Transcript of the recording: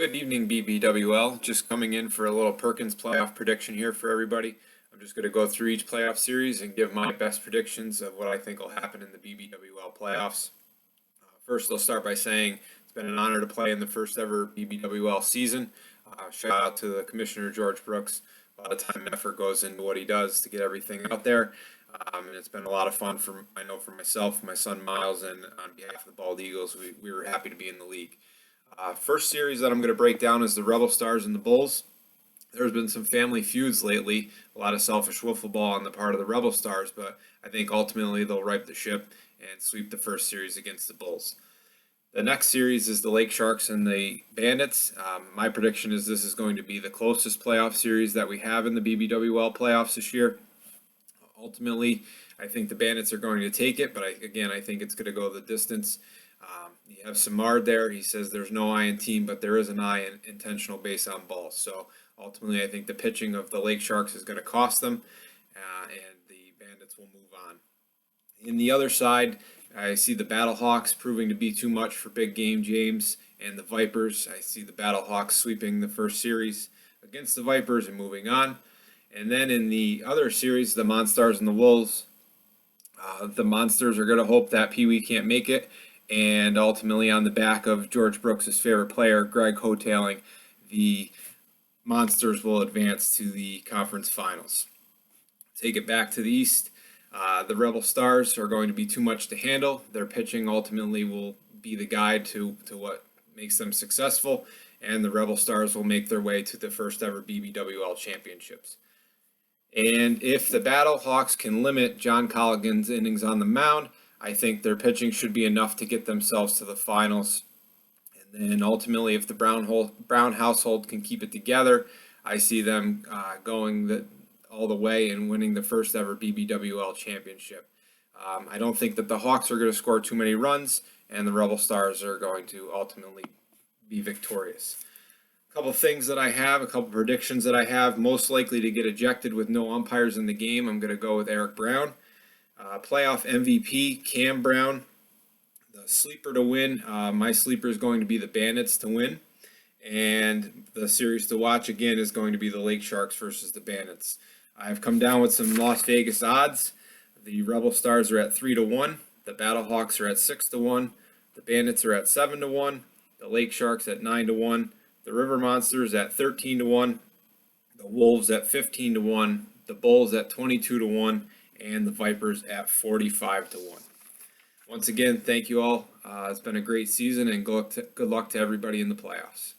Good evening, BBWL. Just coming in for a little Perkins playoff prediction here for everybody. I'm just going to go through each playoff series and give my best predictions of what I think will happen in the BBWL playoffs. First, I'll start by saying it's been an honor to play in the first ever BBWL season. Shout out to the Commissioner, George Brooks. A lot of time and effort goes into what he does to get everything out there. And it's been a lot of fun for myself, my son Miles, and on behalf of the Bald Eagles, we were happy to be in the league. First series that I'm going to break down is the Rebel Stars and the Bulls. There's been some family feuds lately, a lot of selfish wiffle ball on the part of the Rebel Stars, but I think ultimately they'll right the ship and sweep the first series against the Bulls. The next series is the Lake Sharks and the Bandits. My prediction is this is going to be the closest playoff series that we have in the BBWL playoffs this year. Ultimately, I think the Bandits are going to take it, but I think it's going to go the distance. You have Samard there. He says there's no I in team, but there is an I in intentional base on balls. So ultimately, I think the pitching of the Lake Sharks is going to cost them, and the Bandits will move on. In the other side, I see the Battlehawks proving to be too much for Big Game James and the Vipers. I see the Battlehawks sweeping the first series against the Vipers and moving on. And then in the other series, the Monstars and the Wolves, the Monsters are going to hope that Pee Wee can't make it. And ultimately, on the back of George Brooks' favorite player, Greg Hotailing, the Monsters will advance to the conference finals. Take it back to the East. The Rebel Stars are going to be too much to handle. Their pitching ultimately will be the guide to what makes them successful, and the Rebel Stars will make their way to the first ever BBWL championships. And if the Battlehawks can limit John Colligan's innings on the mound, I think their pitching should be enough to get themselves to the finals. And then ultimately, if the Brown household can keep it together, I see them going all the way and winning the first ever BBWL championship. I don't think that the Hawks are going to score too many runs, and the Rebel Stars are going to ultimately be victorious. A couple things that I have, a couple predictions that I have. Most likely to get ejected with no umpires in the game, I'm going to go with Eric Brown. Playoff MVP, Cam Brown. The sleeper to win, my sleeper is going to be the Bandits to win. And the series to watch again is going to be the Lake Sharks versus the Bandits. I've come down with some Las Vegas odds. The Rebel Stars are at 3-1. The Battlehawks are at 6-1. The Bandits are at 7-1. The Lake Sharks at 9-1. The River Monsters at 13-1. The Wolves at 15-1. The Bulls at 22-1. And the Vipers at 45-1. Once again, thank you all. It's been a great season, and good luck to everybody in the playoffs.